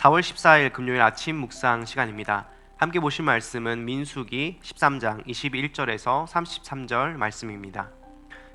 4월 14일 금요일 아침 묵상 시간입니다. 함께 보실 말씀은 민수기 13장 21절에서 33절 말씀입니다.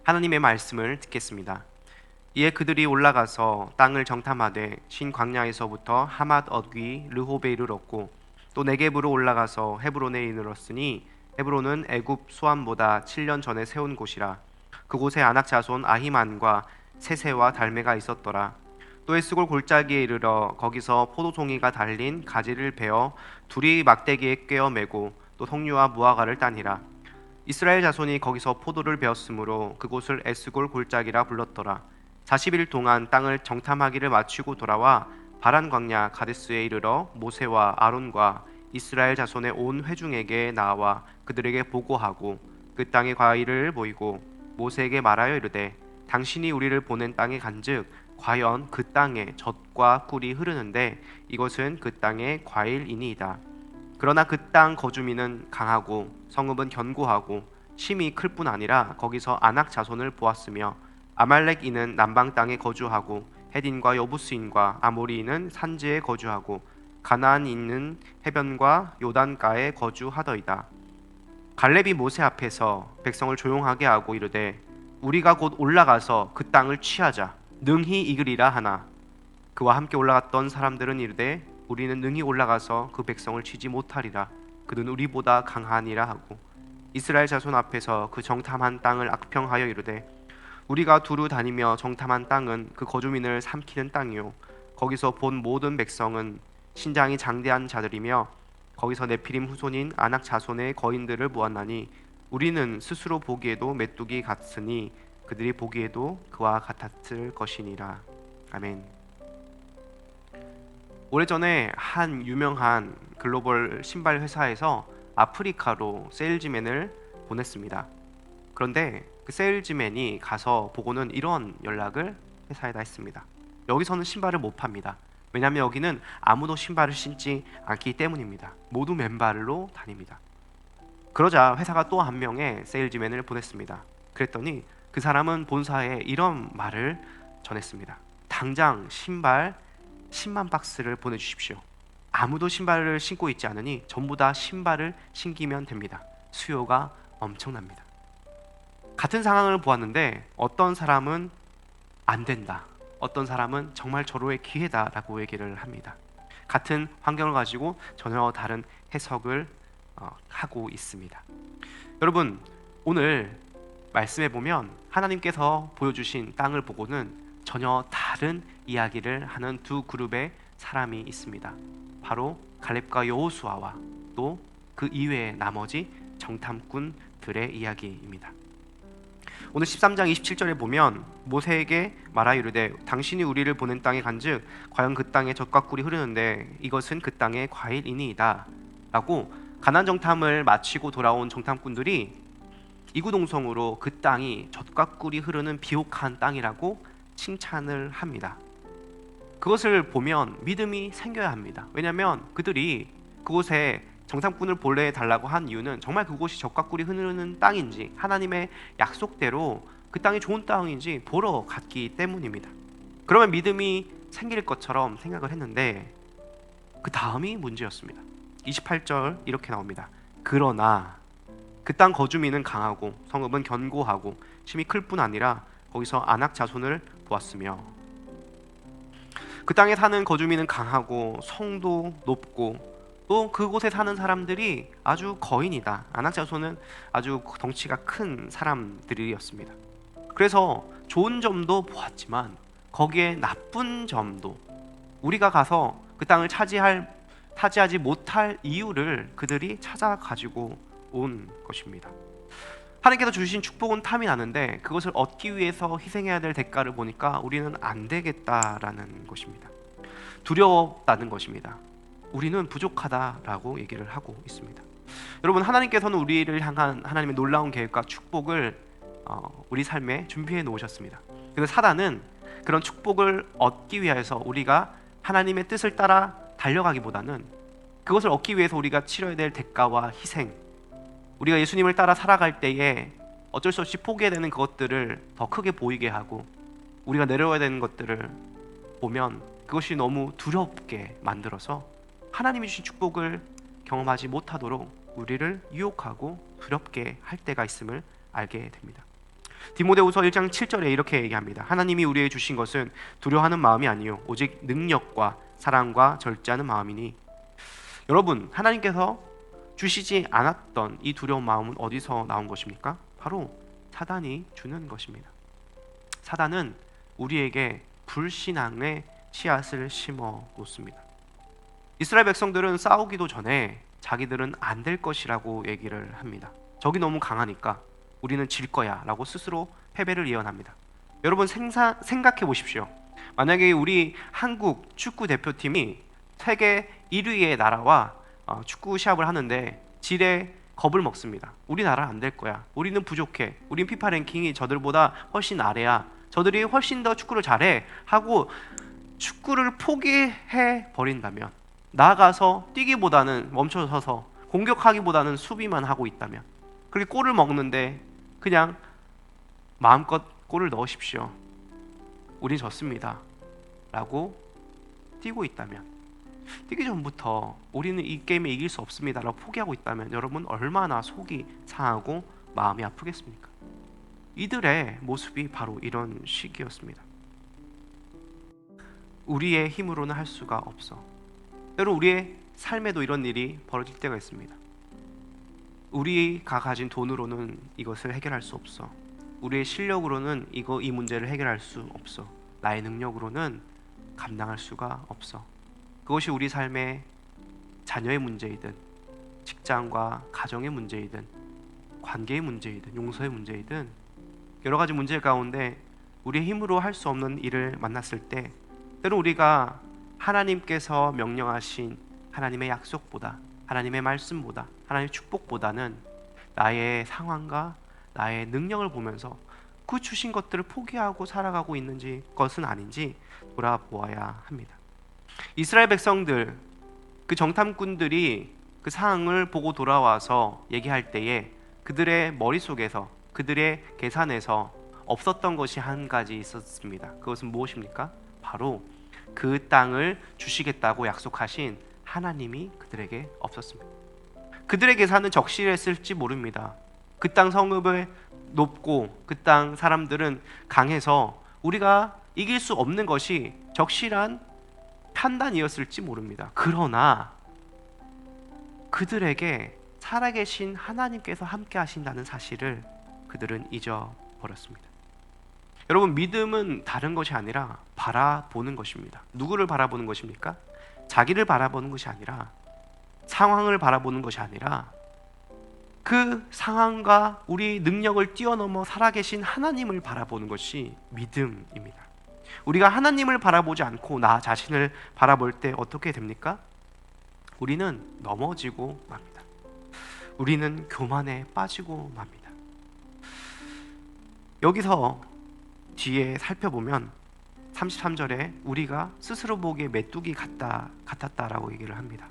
하나님의 말씀을 듣겠습니다. 이에 그들이 올라가서 땅을 정탐하되 신 광야에서부터 하맛 어귀 르호베에 이르렀고 또 네겝으로 올라가서 헤브론에 이르렀으니 헤브론은 애굽 수암보다 7년 전에 세운 곳이라. 그곳에 아낙 자손 아히만과 세세와 달메가 있었더라. 또 에스골 골짜기에 이르러 거기서 포도송이가 달린 가지를 베어 둘이 막대기에 꿰어 매고 또 석류와 무화과를 따니라. 이스라엘 자손이 거기서 포도를 베었으므로 그곳을 에스골 골짜기라 불렀더라. 40일 동안 땅을 정탐하기를 마치고 돌아와 바란 광야 가데스에 이르러 모세와 아론과 이스라엘 자손의 온 회중에게 나와 그들에게 보고하고 그 땅의 과일을 보이고 모세에게 말하여 이르되 당신이 우리를 보낸 땅에 간즉 과연 그 땅에 젖과 꿀이 흐르는데 이것은 그 땅의 과일이니이다. 그러나 그 땅 거주민은 강하고 성읍은 견고하고 심이 클 뿐 아니라 거기서 아낙 자손을 보았으며 아말렉인은 남방 땅에 거주하고 헤딘과 여부스인과 아모리인은 산지에 거주하고 가나안인은 해변과 요단가에 거주하더이다. 갈렙이 모세 앞에서 백성을 조용하게 하고 이르되 우리가 곧 올라가서 그 땅을 취하자 능히 이기리라 하나 그와 함께 올라갔던 사람들은 이르되 우리는 능히 올라가서 그 백성을 치지 못하리라. 그는 우리보다 강하니라 하고 이스라엘 자손 앞에서 그 정탐한 땅을 악평하여 이르되 우리가 두루 다니며 정탐한 땅은 그 거주민을 삼키는 땅이요 거기서 본 모든 백성은 신장이 장대한 자들이며 거기서 네피림 후손인 아낙 자손의 거인들을 보았나니 우리는 스스로 보기에도 메뚜기 같으니 그들이 보기에도 그와 같았을 것이니라. 아멘. 오래전에 한 유명한 글로벌 신발 회사에서 아프리카로 세일즈맨을 보냈습니다. 그런데 그 세일즈맨이 가서 보고는 이런 연락을 회사에다 했습니다. 여기서는 신발을 못 팝니다. 왜냐하면 여기는 아무도 신발을 신지 않기 때문입니다. 모두 맨발로 다닙니다. 그러자 회사가 또 한 명의 세일즈맨을 보냈습니다. 그랬더니 그 사람은 본사에 이런 말을 전했습니다. 당장 신발 10만 박스를 보내주십시오. 아무도 신발을 신고 있지 않으니 전부 다 신발을 신기면 됩니다. 수요가 엄청납니다. 같은 상황을 보았는데 어떤 사람은 안 된다, 어떤 사람은 정말 절호의 기회다라고 얘기를 합니다. 같은 환경을 가지고 전혀 다른 해석을 하고 있습니다. 여러분, 오늘 말씀해 보면 하나님께서 보여주신 땅을 보고는 전혀 다른 이야기를 하는 두 그룹의 사람이 있습니다. 바로 갈렙과 여호수아와 또 그 이외의 나머지 정탐꾼들의 이야기입니다. 오늘 13장 27절에 보면 모세에게 말하여 이르되 당신이 우리를 보낸 땅에 간즉 과연 그 땅에 젖과 꿀이 흐르는데 이것은 그 땅의 과일이니이다 라고 가나안 정탐을 마치고 돌아온 정탐꾼들이 이구동성으로 그 땅이 젖과 꿀이 흐르는 비옥한 땅이라고 칭찬을 합니다. 그것을 보면 믿음이 생겨야 합니다. 왜냐하면 그들이 그곳에 정탐꾼을 보내달라고 한 이유는 정말 그곳이 젖과 꿀이 흐르는 땅인지 하나님의 약속대로 그 땅이 좋은 땅인지 보러 갔기 때문입니다. 그러면 믿음이 생길 것처럼 생각을 했는데 그 다음이 문제였습니다. 28절 이렇게 나옵니다. 그러나 그 땅 거주민은 강하고 성읍은 견고하고 심이 클 뿐 아니라 거기서 아낙 자손을 보았으며, 그 땅에 사는 거주민은 강하고 성도 높고 또 그곳에 사는 사람들이 아주 거인이다. 아낙 자손은 아주 덩치가 큰 사람들이었습니다. 그래서 좋은 점도 보았지만 거기에 나쁜 점도, 우리가 가서 그 땅을 차지하지 못할 이유를 그들이 찾아 가지고 온 것입니다. 하나님께서 주신 축복은 탐이 나는데 그것을 얻기 위해서 희생해야 될 대가를 보니까 우리는 안 되겠다라는 것입니다. 두렵다는 것입니다. 우리는 부족하다라고 얘기를 하고 있습니다. 여러분, 하나님께서는 우리를 향한 하나님의 놀라운 계획과 축복을 우리 삶에 준비해 놓으셨습니다. 그래서 사단은 그런 축복을 얻기 위해서 우리가 하나님의 뜻을 따라 달려가기보다는 그것을 얻기 위해서 우리가 치러야 될 대가와 희생, 우리가 예수님을 따라 살아갈 때에 어쩔 수 없이 포기해야 되는 그것들을 더 크게 보이게 하고 우리가 내려야 되는 것들을 보면 그것이 너무 두렵게 만들어서 하나님이 주신 축복을 경험하지 못하도록 우리를 유혹하고 두렵게 할 때가 있음을 알게 됩니다. 디모데후서 1장 7절에 이렇게 얘기합니다. 하나님이 우리에게 주신 것은 두려워하는 마음이 아니요 오직 능력과 사랑과 절제하는 마음이니. 여러분, 하나님께서 주시지 않았던 이 두려운 마음은 어디서 나온 것입니까? 바로 사단이 주는 것입니다. 사단은 우리에게 불신앙의 씨앗을 심어 놓습니다. 이스라엘 백성들은 싸우기도 전에 자기들은 안 될 것이라고 얘기를 합니다. 적이 너무 강하니까 우리는 질 거야 라고 스스로 패배를 예언합니다. 여러분, 생각해 보십시오. 만약에 우리 한국 축구 대표팀이 세계 1위의 나라와 축구 시합을 하는데 질에 겁을 먹습니다. 우리나라 안 될 거야. 우리는 부족해. 우린 피파 랭킹이 저들보다 훨씬 아래야. 저들이 훨씬 더 축구를 잘해 하고 축구를 포기해 버린다면, 나아가서 뛰기보다는 멈춰서서 공격하기보다는 수비만 하고 있다면, 그렇게 골을 먹는데 그냥 마음껏 골을 넣으십시오, 우린 졌습니다 라고 뛰고 있다면, 뛰기 전부터 우리는 이 게임에 이길 수 없습니다 라고 포기하고 있다면, 여러분 얼마나 속이 상하고 마음이 아프겠습니까? 이들의 모습이 바로 이런 시기였습니다. 우리의 힘으로는 할 수가 없어. 때로 우리의 삶에도 이런 일이 벌어질 때가 있습니다. 우리가 가진 돈으로는 이것을 해결할 수 없어. 우리의 실력으로는 이 문제를 해결할 수 없어. 나의 능력으로는 감당할 수가 없어. 그것이 우리 삶의 자녀의 문제이든, 직장과 가정의 문제이든, 관계의 문제이든, 용서의 문제이든, 여러 가지 문제 가운데 우리의 힘으로 할 수 없는 일을 만났을 때, 때로 우리가 하나님께서 명령하신 하나님의 약속보다, 하나님의 말씀보다, 하나님의 축복보다는 나의 상황과 나의 능력을 보면서 그 주신 것들을 포기하고 살아가고 있는지, 것은 아닌지 돌아보아야 합니다. 이스라엘 백성들, 그 정탐꾼들이 그 상황을 보고 돌아와서 얘기할 때에 그들의 머릿속에서, 그들의 계산에서 없었던 것이 한 가지 있었습니다. 그것은 무엇입니까? 바로 그 땅을 주시겠다고 약속하신 하나님이 그들에게 없었습니다. 그들의 계산은 적실했을지 모릅니다. 그 땅 성읍을 높고 그 땅 사람들은 강해서 우리가 이길 수 없는 것이 적실한 판단이었을지 모릅니다. 그러나 그들에게 살아계신 하나님께서 함께 하신다는 사실을 그들은 잊어버렸습니다. 여러분, 믿음은 다른 것이 아니라 바라보는 것입니다. 누구를 바라보는 것입니까? 자기를 바라보는 것이 아니라, 상황을 바라보는 것이 아니라 그 상황과 우리 능력을 뛰어넘어 살아계신 하나님을 바라보는 것이 믿음입니다. 우리가 하나님을 바라보지 않고 나 자신을 바라볼 때 어떻게 됩니까? 우리는 넘어지고 맙니다. 우리는 교만에 빠지고 맙니다. 여기서 뒤에 살펴보면 33절에 우리가 스스로 보기에 메뚜기 같았다라고 얘기를 합니다.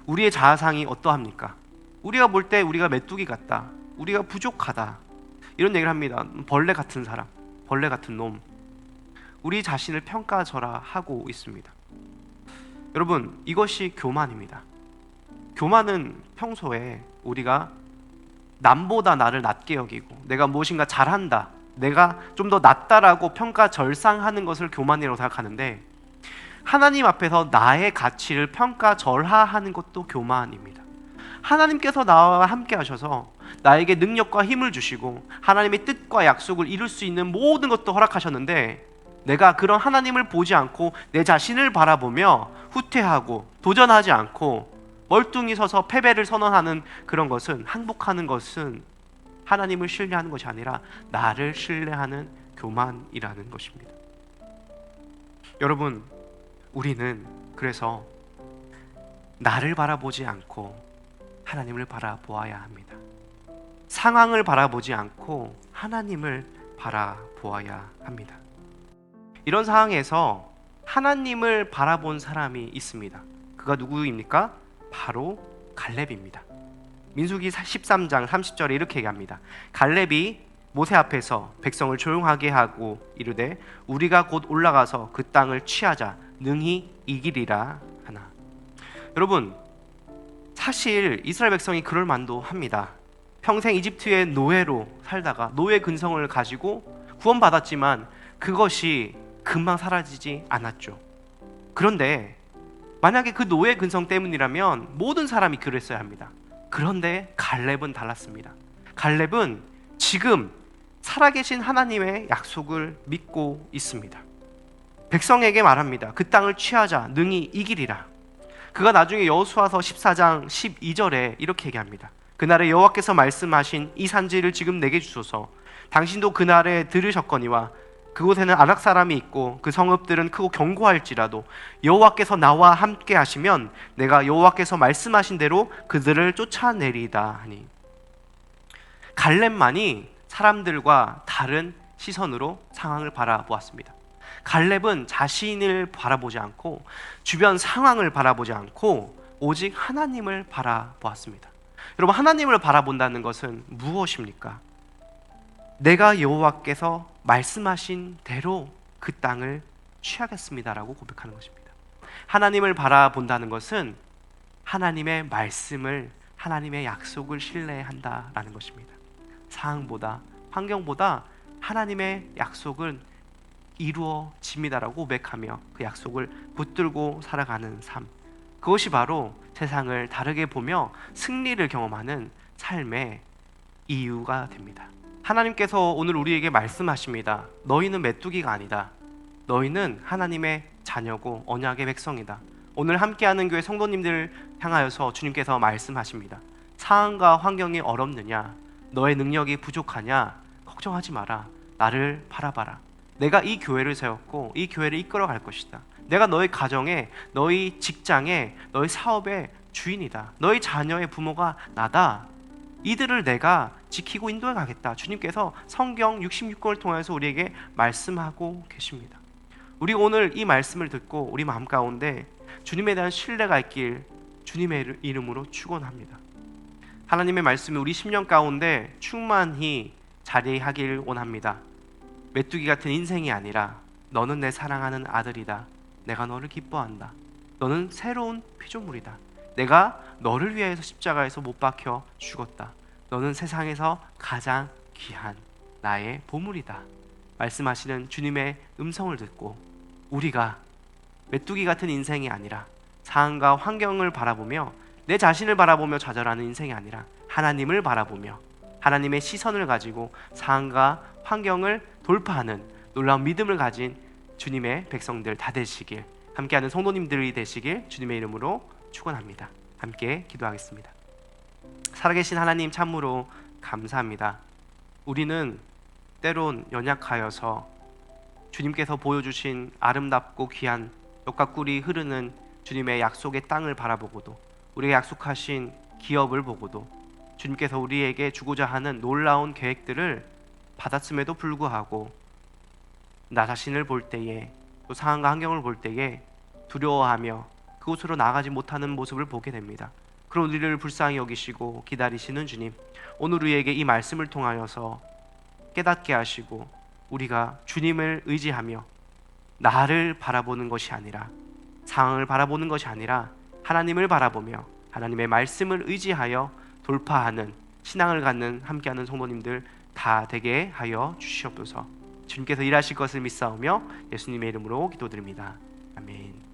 우리의 자아상이 어떠합니까? 우리가 볼 때 우리가 메뚜기 같다, 우리가 부족하다, 이런 얘기를 합니다. 벌레 같은 사람, 벌레 같은 놈, 우리 자신을 평가절하하고 있습니다. 여러분, 이것이 교만입니다. 교만은 평소에 우리가 남보다 나를 낮게 여기고 내가 무엇인가 잘한다, 내가 좀 더 낫다라고 평가절상하는 것을 교만이라고 생각하는데, 하나님 앞에서 나의 가치를 평가절하하는 것도 교만입니다. 하나님께서 나와 함께 하셔서 나에게 능력과 힘을 주시고 하나님의 뜻과 약속을 이룰 수 있는 모든 것도 허락하셨는데, 내가 그런 하나님을 보지 않고 내 자신을 바라보며 후퇴하고 도전하지 않고 멀뚱히 서서 패배를 선언하는 그런 것은, 항복하는 것은 하나님을 신뢰하는 것이 아니라 나를 신뢰하는 교만이라는 것입니다. 여러분, 우리는 그래서 나를 바라보지 않고 하나님을 바라보아야 합니다. 상황을 바라보지 않고 하나님을 바라보아야 합니다. 이런 상황에서 하나님을 바라본 사람이 있습니다. 그가 누구입니까? 바로 갈렙입니다. 민수기 13장 30절에 이렇게 얘기합니다. 갈렙이 모세 앞에서 백성을 조용하게 하고 이르되 우리가 곧 올라가서 그 땅을 취하자 능히 이기리라 하나. 여러분, 사실 이스라엘 백성이 그럴 만도 합니다. 평생 이집트의 노예로 살다가 노예 근성을 가지고 구원받았지만 그것이 금방 사라지지 않았죠. 그런데 만약에 그 노예 근성 때문이라면 모든 사람이 그랬어야 합니다. 그런데 갈렙은 달랐습니다. 갈렙은 지금 살아계신 하나님의 약속을 믿고 있습니다. 백성에게 말합니다. 그 땅을 취하자 능히 이기리라. 그가 나중에 여호수아서 14장 12절에 이렇게 얘기합니다. 그날에 여호와께서 말씀하신 이 산지를 지금 내게 주소서. 당신도 그날에 들으셨거니와 그곳에는 아낙 사람이 있고 그 성읍들은 크고 견고할지라도 여호와께서 나와 함께 하시면 내가 여호와께서 말씀하신 대로 그들을 쫓아내리이다 하니. 갈렙만이 사람들과 다른 시선으로 상황을 바라보았습니다. 갈렙은 자신을 바라보지 않고 주변 상황을 바라보지 않고 오직 하나님을 바라보았습니다. 여러분, 하나님을 바라본다는 것은 무엇입니까? 내가 여호와께서 말씀하신 대로 그 땅을 취하겠습니다라고 고백하는 것입니다. 하나님을 바라본다는 것은 하나님의 말씀을, 하나님의 약속을 신뢰한다라는 것입니다. 상황보다, 환경보다 하나님의 약속은 이루어집니다라고 고백하며 그 약속을 붙들고 살아가는 삶, 그것이 바로 세상을 다르게 보며 승리를 경험하는 삶의 이유가 됩니다. 하나님께서 오늘 우리에게 말씀하십니다. 너희는 메뚜기가 아니다. 너희는 하나님의 자녀고 언약의 백성이다. 오늘 함께하는 교회 성도님들 향하여서 주님께서 말씀하십니다. 상황과 환경이 어렵느냐, 너의 능력이 부족하냐, 걱정하지 마라. 나를 바라봐라. 내가 이 교회를 세웠고 이 교회를 이끌어 갈 것이다. 내가 너희 가정에, 너희 직장에, 너희 사업의 주인이다. 너희 자녀의 부모가 나다. 이들을 내가 지키고 인도해 가겠다. 주님께서 성경 66권을 통해서 우리에게 말씀하고 계십니다. 우리 오늘 이 말씀을 듣고 우리 마음 가운데 주님에 대한 신뢰가 있길 주님의 이름으로 축원합니다. 하나님의 말씀이 우리 심령 가운데 충만히 자리하길 원합니다. 메뚜기 같은 인생이 아니라 너는 내 사랑하는 아들이다. 내가 너를 기뻐한다. 너는 새로운 피조물이다. 내가 너를 위해서 십자가에서 못 박혀 죽었다. 너는 세상에서 가장 귀한 나의 보물이다. 말씀하시는 주님의 음성을 듣고 우리가 메뚜기 같은 인생이 아니라 상황과 환경을 바라보며 내 자신을 바라보며 좌절하는 인생이 아니라 하나님을 바라보며 하나님의 시선을 가지고 상황과 환경을 돌파하는 놀라운 믿음을 가진 주님의 백성들 다 되시길, 함께하는 성도님들이 되시길 주님의 이름으로 축원합니다. 함께 기도하겠습니다. 살아계신 하나님, 참으로 감사합니다. 우리는 때론 연약하여서 주님께서 보여주신 아름답고 귀한 젖과 꿀이 흐르는 주님의 약속의 땅을 바라보고도, 우리에게 약속하신 기업을 보고도, 주님께서 우리에게 주고자 하는 놀라운 계획들을 받았음에도 불구하고 나 자신을 볼 때에, 또 상황과 환경을 볼 때에 두려워하며 그곳으로 나아가지 못하는 모습을 보게 됩니다. 그런 우리를 불쌍히 여기시고 기다리시는 주님, 오늘 우리에게 이 말씀을 통하여서 깨닫게 하시고 우리가 주님을 의지하며 나를 바라보는 것이 아니라, 상황을 바라보는 것이 아니라 하나님을 바라보며 하나님의 말씀을 의지하여 돌파하는 신앙을 갖는 함께하는 성도님들 다 되게 하여 주시옵소서. 주님께서 일하실 것을 믿사오며 예수님의 이름으로 기도드립니다. 아멘.